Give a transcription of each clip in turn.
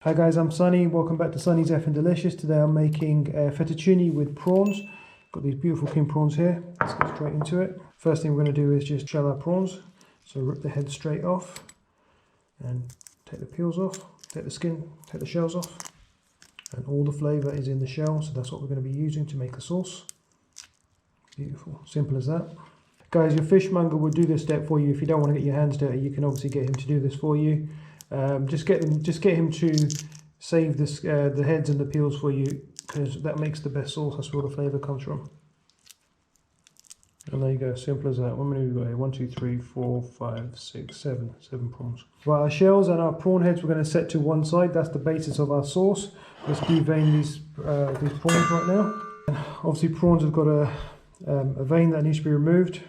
Hi guys, I'm Sunny. Welcome back to Sunny's Effing Delicious. Today I'm making fettuccine with prawns. Got these beautiful king prawns here. Let's get straight into it. First thing we're going to do is just shell our prawns. So rip the head straight off and take the peels off, take the skin, take the shells off. And all the flavour is in the shell, so that's what we're going to be using to make the sauce. Beautiful, simple as that. Guys, your fishmonger will do this step for you. If you don't want to get your hands dirty, you can obviously get him to do this for you. Just get him to save this, the heads and the peels for you, because that makes the best sauce. That's where the flavour comes from. And there you go, simple as that. How many have we got here? 1, 2, 3, 4, 5, 6, 7. 7 prawns. Right, our shells and our prawn heads we're going to set to one side. That's the basis of our sauce. Let's devein these prawns right now. And obviously prawns have got a vein that needs to be removed.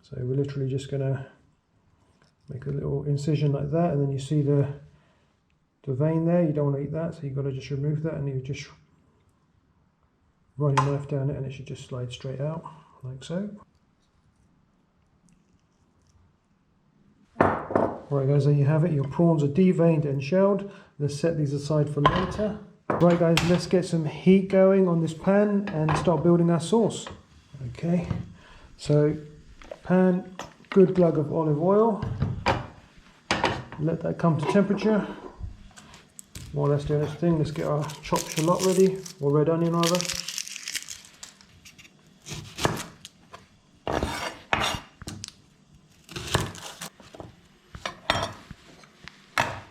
So we're literally just going to make a little incision like that, and then you see the vein there. You don't want to eat that, so you've got to just remove that, and you just run your knife down it and it should just slide straight out, like so. Right guys, there you have it. Your prawns are deveined and shelled. Let's set these aside for later. Right guys, let's get some heat going on this pan and start building our sauce. Okay, so pan, good glug of olive oil. Let that come to temperature. While that's doing its thing, let's get our chopped shallot ready, or red onion rather.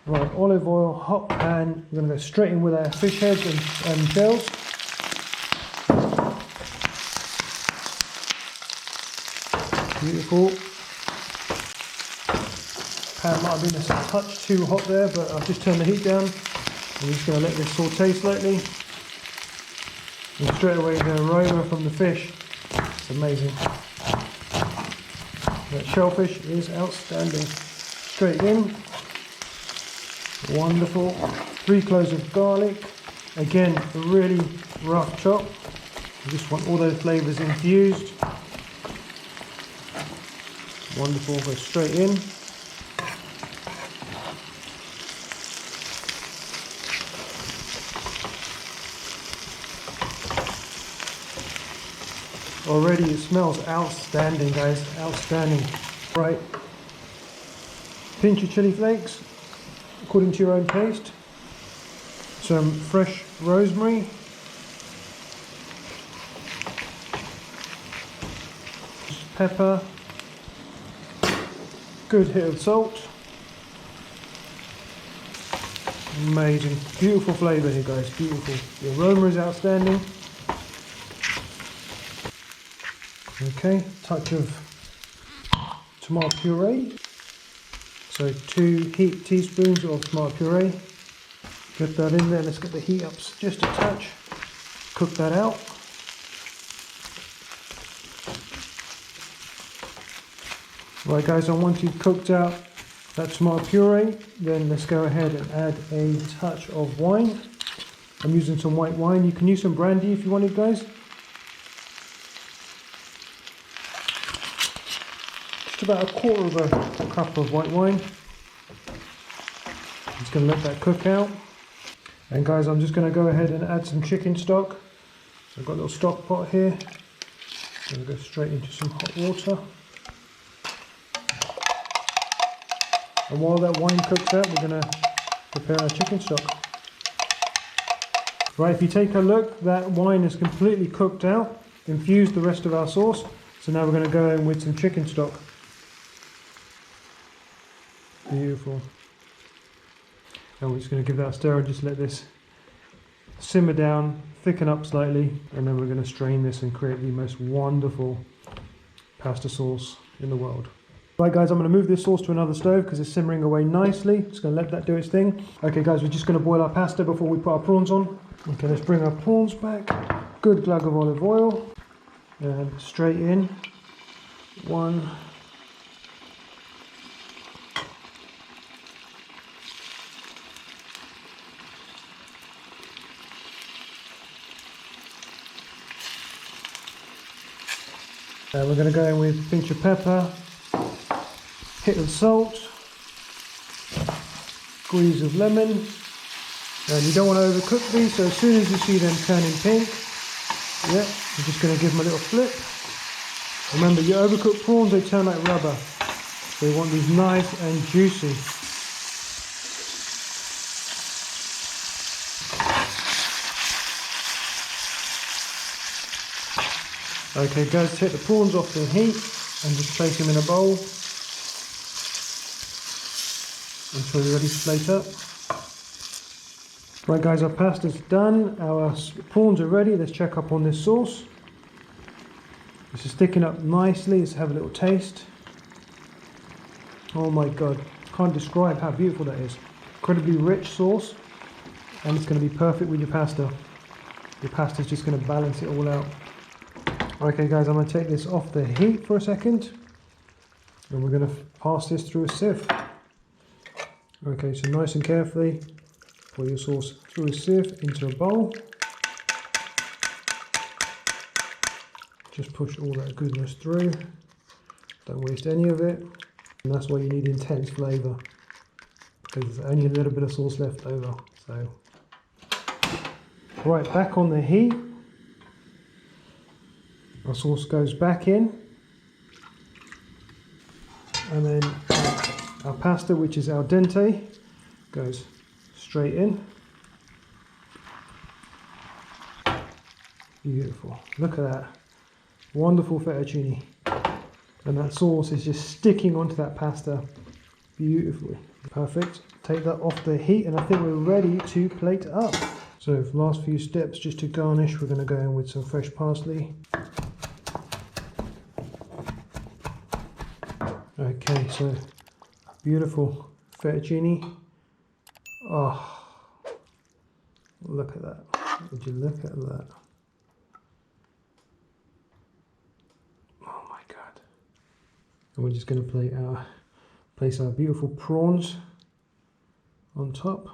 Right, olive oil, hot pan. We're going to go straight in with our fish heads and shells. Beautiful. Pan might have been a touch too hot there, but I've just turned the heat down. I'm just going to let this saute slightly. And straight away the aroma from the fish, it's amazing. That shellfish is outstanding. Straight in. Wonderful. 3 cloves of garlic. Again, a really rough chop. You just want all those flavours infused. Wonderful, go straight in. Already it smells outstanding guys, outstanding. Right, pinch of chili flakes according to your own taste. Some fresh rosemary. Pepper. Good hit of salt. Amazing, beautiful flavour here guys, beautiful. The aroma is outstanding. Okay, touch of tomato puree. So 2 heaped teaspoons of tomato puree. Get that in there, let's get the heat up just a touch. Cook that out. Right guys, and once you've cooked out that tomato puree, then let's go ahead and add a touch of wine. I'm using some white wine. You can use some brandy if you wanted guys. About 1/4 of a cup of white wine. I'm just going to let that cook out. And guys, I'm just going to go ahead and add some chicken stock. So I've got a little stock pot here. I'm going to go straight into some hot water. And while that wine cooks out, we're going to prepare our chicken stock. Right, if you take a look, that wine is completely cooked out, infused the rest of our sauce. So now we're going to go in with some chicken stock. Beautiful. And we're just going to give that a stir and just let this simmer down, thicken up slightly, and then we're going to strain this and create the most wonderful pasta sauce in the world. Right guys, I'm going to move this sauce to another stove because it's simmering away nicely. Just going to let that do its thing. Okay guys, we're just going to boil our pasta before we put our prawns on. Okay, let's bring our prawns back. Good glug of olive oil. And straight in. 1. We're going to go in with a pinch of pepper, hit of salt, squeeze of lemon, And you don't want to overcook these, so as soon as you see them turning pink, yeah, you're just going to give them a little flip. Remember, your overcooked prawns, they turn like rubber. So you want these nice and juicy. Okay guys, take the prawns off the heat and just place them in a bowl until you're ready to plate up. Right guys, our pasta's done, our prawns are ready. Let's check up on this sauce. This is sticking up nicely. Let's have a little taste. Oh my god, can't describe how beautiful that is. Incredibly rich sauce, and it's going to be perfect with your pasta. Your pasta's just going to balance it all out. Okay guys, I'm going to take this off the heat for a second, and we're going to pass this through a sieve. Okay, so nice and carefully pour your sauce through a sieve into a bowl. Just push all that goodness through, don't waste any of it, and that's why you need intense flavour, because there's only a little bit of sauce left over. So, right, back on the heat. Our sauce goes back in, and then our pasta, which is al dente, goes straight in. Beautiful, look at that, wonderful fettuccine, and that sauce is just sticking onto that pasta beautifully. Perfect. Take that off the heat, and I think we're ready to plate up. So for the last few steps, just to garnish, we're going to go in with some fresh parsley. Okay, so beautiful fettuccine. Oh, look at that. Would you look at that? Oh my god. And we're just going to place our beautiful prawns on top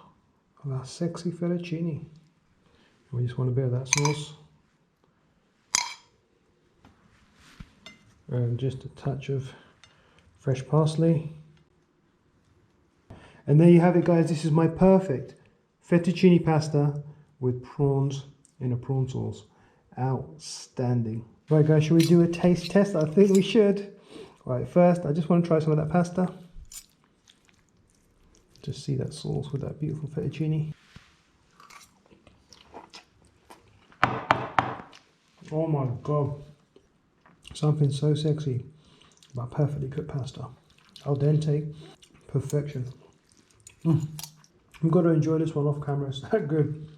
of our sexy fettuccine. And we just want a bit of that sauce. And just a touch of fresh parsley. And there you have it guys, this is my perfect fettuccine pasta with prawns in a prawn sauce. Outstanding. Right guys, should we do a taste test? I think we should. Right, first I just want to try some of that pasta. Just see that sauce with that beautiful fettuccine. Oh my god, something so sexy about perfectly cooked pasta. Al dente, perfection. You've got to enjoy this one off camera, it's that good.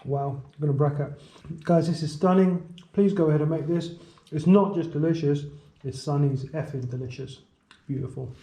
Wow, I'm gonna bracket. Guys, this is stunning. Please go ahead and make this. It's not just delicious, it's Sunny's effing delicious. Beautiful.